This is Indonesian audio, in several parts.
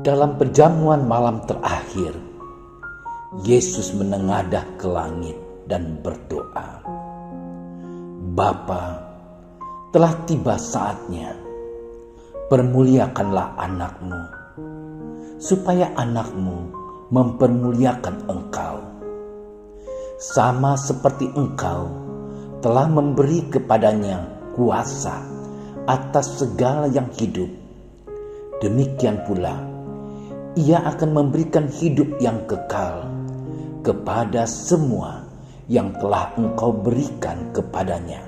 Dalam perjamuan malam terakhir, Yesus menengadah ke langit dan berdoa, "Bapa, telah tiba saatnya, permuliakanlah anak-Mu, supaya anak-Mu mempermuliakan Engkau, sama seperti Engkau telah memberi kepadanya kuasa atas segala yang hidup. Demikian pula, Ia akan memberikan hidup yang kekal kepada semua yang telah Engkau berikan kepadanya.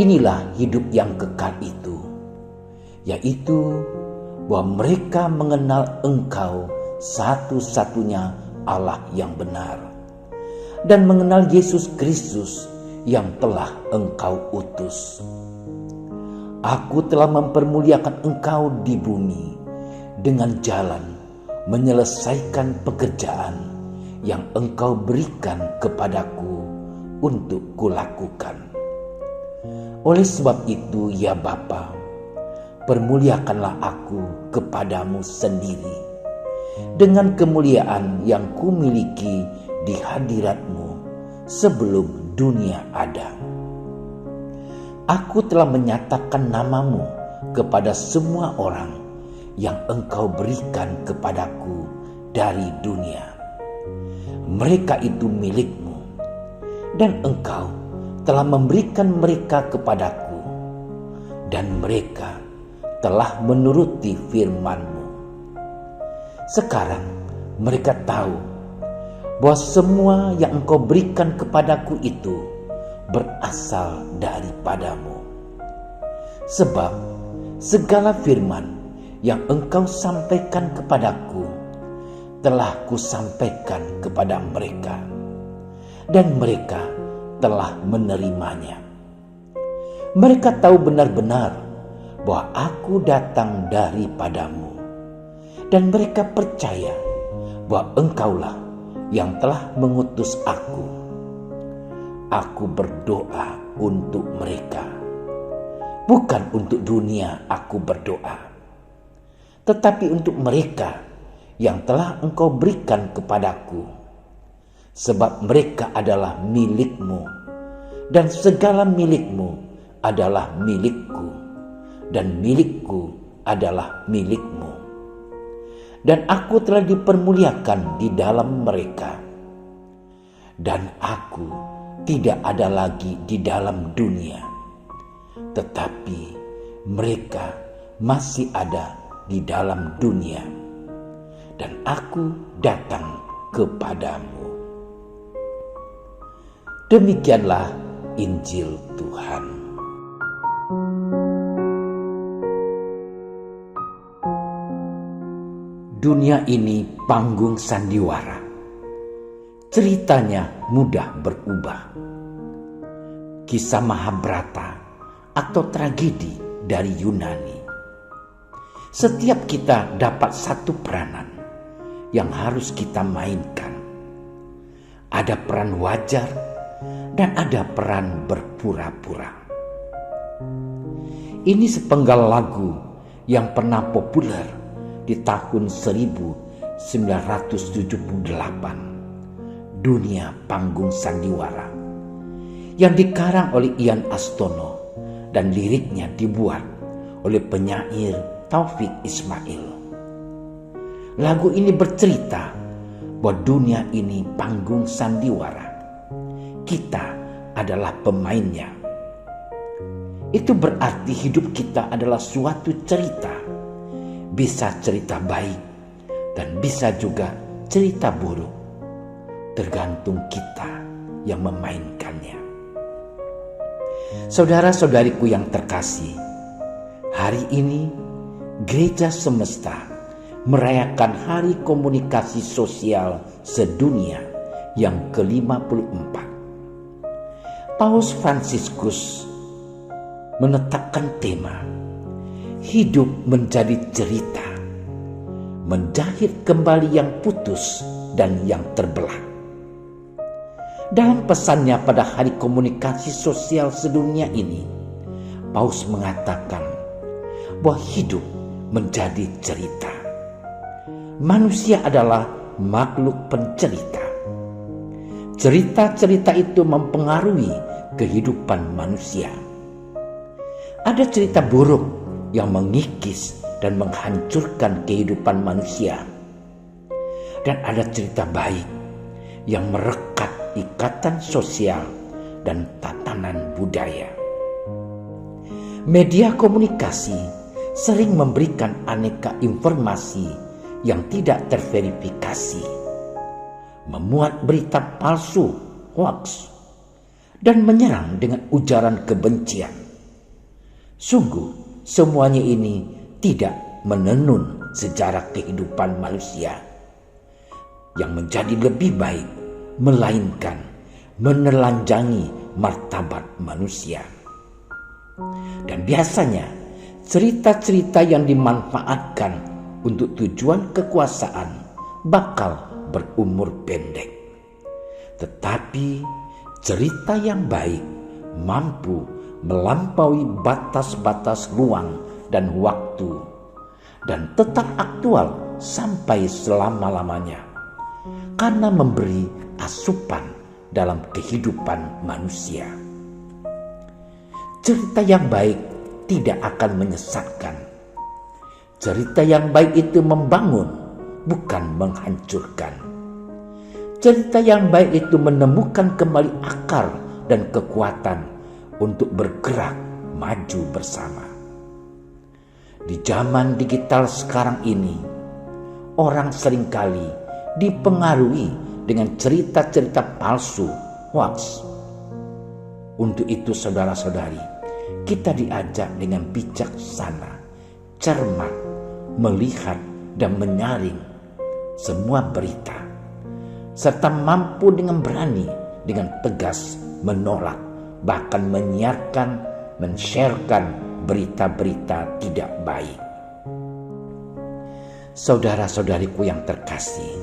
Inilah hidup yang kekal itu, yaitu bahwa mereka mengenal Engkau satu-satunya Allah yang benar, dan mengenal Yesus Kristus yang telah Engkau utus. Aku telah mempermuliakan Engkau di bumi dengan jalan menyelesaikan pekerjaan yang Engkau berikan kepadaku untuk kulakukan. Oleh sebab itu, ya Bapa, permuliakanlah aku kepadamu sendiri dengan kemuliaan yang kumiliki di hadirat-Mu sebelum dunia ada. Aku telah menyatakan nama-Mu kepada semua orang yang Engkau berikan kepadaku dari dunia. Mereka itu milik-Mu, dan Engkau telah memberikan mereka kepadaku, dan mereka telah menuruti firman-Mu. Sekarang mereka tahu bahwa semua yang Engkau berikan kepadaku itu berasal daripada-Mu. Sebab segala firman yang Engkau sampaikan kepadaku telah kusampaikan kepada mereka, dan mereka telah menerimanya. Mereka tahu benar-benar bahwa aku datang daripada-Mu, dan mereka percaya bahwa Engkaulah yang telah mengutus aku. Aku berdoa untuk mereka, bukan untuk dunia aku berdoa, tetapi untuk mereka yang telah Engkau berikan kepadaku, sebab mereka adalah milik-Mu, dan segala milik-Mu adalah milikku, dan milikku adalah milik-Mu. Dan aku telah dipermuliakan di dalam mereka, dan aku tidak ada lagi di dalam dunia, tetapi mereka masih ada di dalam dunia, dan aku datang kepadamu." Demikianlah Injil Tuhan. Dunia ini panggung sandiwara. Ceritanya mudah berubah. Kisah Mahabharata atau tragedi dari Yunani. Setiap kita dapat satu peranan yang harus kita mainkan. Ada peran wajar dan ada peran berpura-pura. Ini sepenggal lagu yang pernah populer di tahun 1978, Dunia Panggung Sandiwara, yang dikarang oleh Ian Astono dan liriknya dibuat oleh penyair Taufik Ismail. Lagu ini bercerita bahwa dunia ini panggung sandiwara. Kita adalah pemainnya. Itu berarti hidup kita adalah suatu cerita. Bisa cerita baik dan bisa juga cerita buruk, tergantung kita yang memainkannya. Saudara-saudariku yang terkasih, hari ini Gereja Semesta merayakan Hari Komunikasi Sosial Sedunia yang ke-54. Paus Fransiskus menetapkan tema hidup menjadi cerita, menjahit kembali yang putus dan yang terbelah. Dalam pesannya pada Hari Komunikasi Sosial Sedunia ini, Paus mengatakan bahwa hidup menjadi cerita. Manusia adalah makhluk pencerita. Cerita-cerita itu mempengaruhi kehidupan manusia. Ada cerita buruk yang mengikis dan menghancurkan kehidupan manusia. Dan ada cerita baik yang merekat ikatan sosial dan tatanan budaya. Media komunikasi sering memberikan aneka informasi yang tidak terverifikasi, memuat berita palsu, hoax, dan menyerang dengan ujaran kebencian. Sungguh, semuanya ini tidak menenun sejarah kehidupan manusia yang menjadi lebih baik, melainkan menelanjangi martabat manusia. Dan biasanya cerita-cerita yang dimanfaatkan untuk tujuan kekuasaan bakal berumur pendek. Tetapi cerita yang baik mampu melampaui batas-batas ruang dan waktu dan tetap aktual sampai selama-lamanya karena memberi asupan dalam kehidupan manusia. Cerita yang baik tidak akan menyesatkan. Cerita yang baik itu membangun, bukan menghancurkan. Cerita yang baik itu menemukan kembali akal dan kekuatan untuk bergerak maju bersama. Di zaman digital sekarang ini, orang seringkali dipengaruhi dengan cerita-cerita palsu, hoax. Untuk itu saudara-saudari, kita diajak dengan bijaksana, cermat, melihat dan menyaring semua berita, serta mampu dengan berani, dengan tegas menolak, bahkan menyiarkan, men-sharekan berita-berita tidak baik. Saudara-saudariku yang terkasih,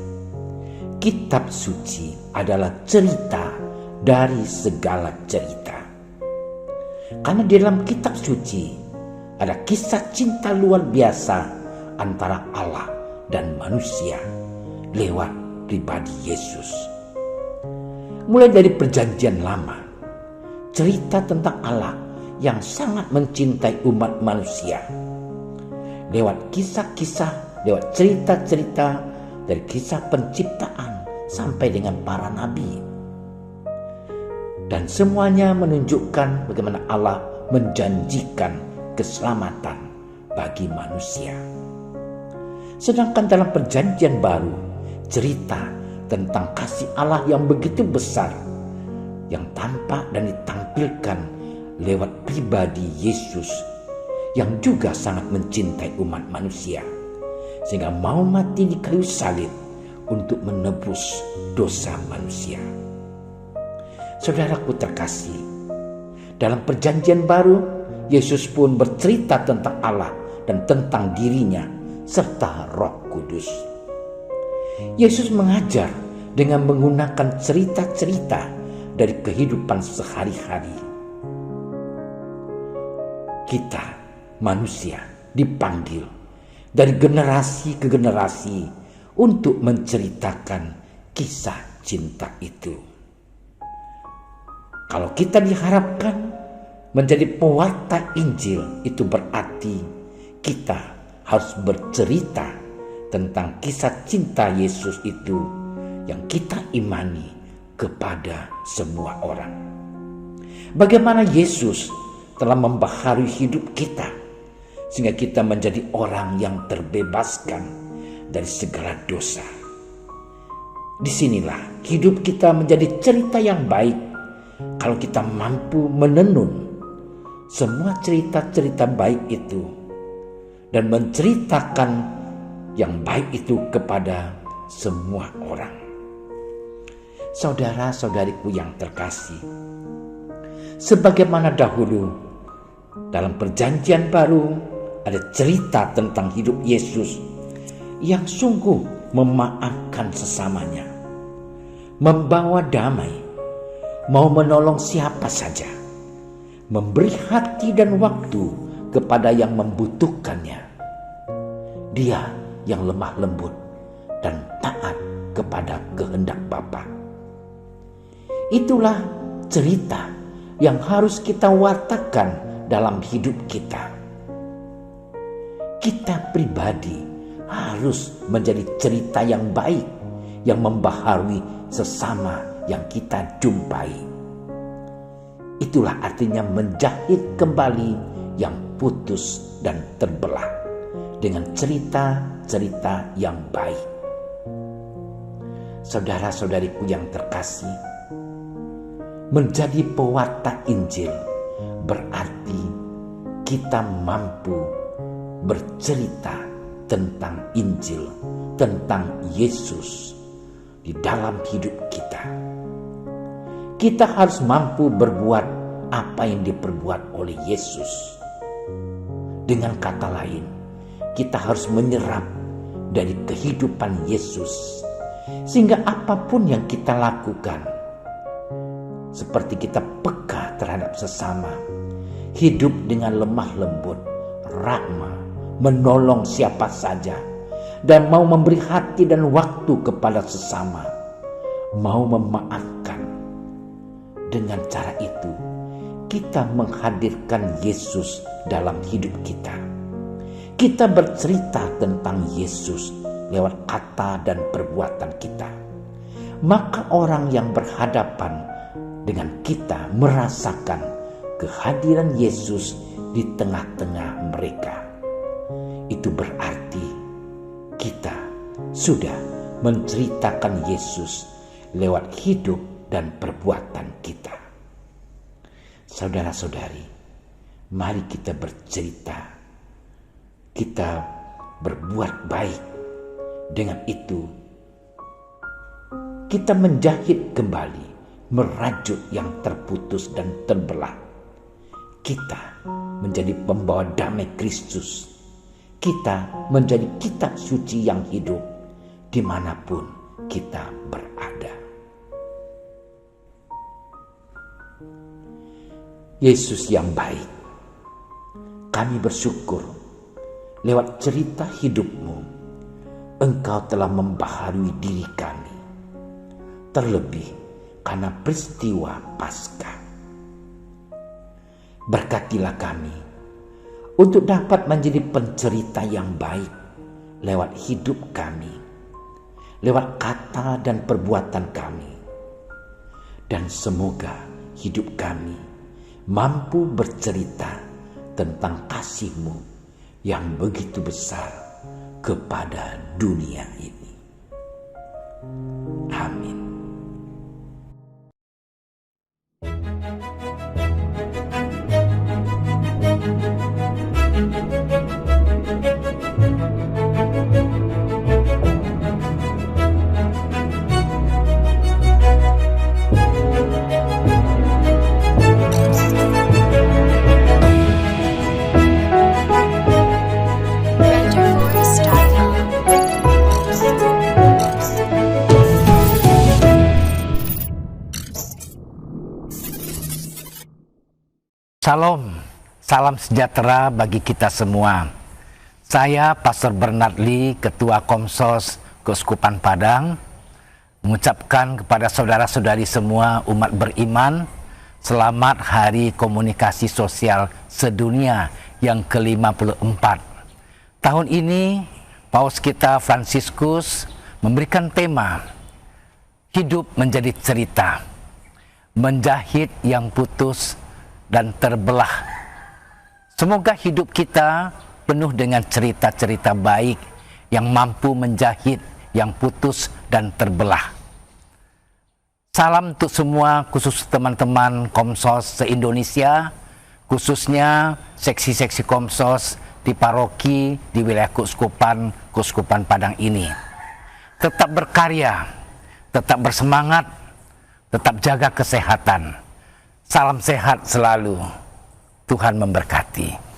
kitab suci adalah cerita dari segala cerita. Karena di dalam kitab suci ada kisah cinta luar biasa antara Allah dan manusia lewat pribadi Yesus. Mulai dari perjanjian lama, cerita tentang Allah yang sangat mencintai umat manusia. Lewat kisah-kisah, lewat cerita-cerita dari kisah penciptaan sampai dengan para nabi. Dan semuanya menunjukkan bagaimana Allah menjanjikan keselamatan bagi manusia. Sedangkan dalam perjanjian baru, cerita tentang kasih Allah yang begitu besar, yang tampak dan ditampilkan lewat pribadi Yesus, yang juga sangat mencintai umat manusia, sehingga mau mati di kayu salib untuk menebus dosa manusia. Saudaraku terkasih, dalam perjanjian baru, Yesus pun bercerita tentang Allah dan tentang dirinya serta Roh Kudus. Yesus mengajar dengan menggunakan cerita-cerita dari kehidupan sehari-hari. Kita, manusia, dipanggil dari generasi ke generasi untuk menceritakan kisah cinta itu. Kalau kita diharapkan menjadi pewarta Injil, itu berarti kita harus bercerita tentang kisah cinta Yesus itu yang kita imani kepada semua orang. Bagaimana Yesus telah membaharui hidup kita sehingga kita menjadi orang yang terbebaskan dari segala dosa. Disinilah hidup kita menjadi cerita yang baik kalau kita mampu menenun semua cerita-cerita baik itu dan menceritakan yang baik itu kepada semua orang. Saudara-saudariku yang terkasih, sebagaimana dahulu dalam perjanjian baru ada cerita tentang hidup Yesus yang sungguh memaafkan sesamanya, membawa damai, mau menolong siapa saja, memberi hati dan waktu kepada yang membutuhkannya. Dia yang lemah lembut dan taat kepada kehendak Bapa. Itulah cerita yang harus kita wartakan dalam hidup kita. Kita pribadi harus menjadi cerita yang baik yang membaharui sesama yang kita jumpai. Itulah artinya menjahit kembali yang putus dan terbelah dengan cerita-cerita yang baik. Saudara-saudariku yang terkasih, menjadi pewarta Injil berarti kita mampu bercerita tentang Injil, tentang Yesus di dalam hidup kita. Kita harus mampu berbuat apa yang diperbuat oleh Yesus. Dengan kata lain, kita harus menyerap dari kehidupan Yesus, sehingga apapun yang kita lakukan, seperti kita peka terhadap sesama, hidup dengan lemah lembut, rahmah, menolong siapa saja, dan mau memberi hati dan waktu kepada sesama, mau memaafkan. Dengan cara itu, kita menghadirkan Yesus dalam hidup kita. Kita bercerita tentang Yesus lewat kata dan perbuatan kita. Maka orang yang berhadapan dengan kita merasakan kehadiran Yesus di tengah-tengah mereka. Itu berarti kita sudah menceritakan Yesus lewat hidup dan perbuatan kita. Saudara-saudari, mari kita bercerita, kita berbuat baik. Dengan itu, kita menjahit kembali, merajut yang terputus dan terbelah. Kita menjadi pembawa damai Kristus. Kita menjadi kitab suci yang hidup dimanapun kita berada. Yesus yang baik, kami bersyukur lewat cerita hidupmu, Engkau telah membaharui diri kami. Terlebih karena peristiwa Paskah. Berkatilah kami untuk dapat menjadi pencerita yang baik lewat hidup kami, lewat kata dan perbuatan kami. Dan semoga hidup kami mampu bercerita tentang kasih-Mu yang begitu besar kepada dunia ini. Amin. Shalom, salam sejahtera bagi kita semua. Saya Pastor Bernard Lee, Ketua Komsos Keuskupan Padang, mengucapkan kepada saudara-saudari semua umat beriman, selamat Hari Komunikasi Sosial Sedunia yang ke-54. Tahun ini, Paus kita Fransiskus memberikan tema, hidup menjadi cerita, menjahit yang putus dan terbelah. Semoga hidup kita penuh dengan cerita-cerita baik yang mampu menjahit yang putus dan terbelah. Salam untuk semua, khusus teman-teman Komsos se-Indonesia, khususnya seksi-seksi Komsos di paroki di wilayah Keuskupan Padang ini. Tetap berkarya, tetap bersemangat, tetap jaga kesehatan. Salam sehat selalu. Tuhan memberkati.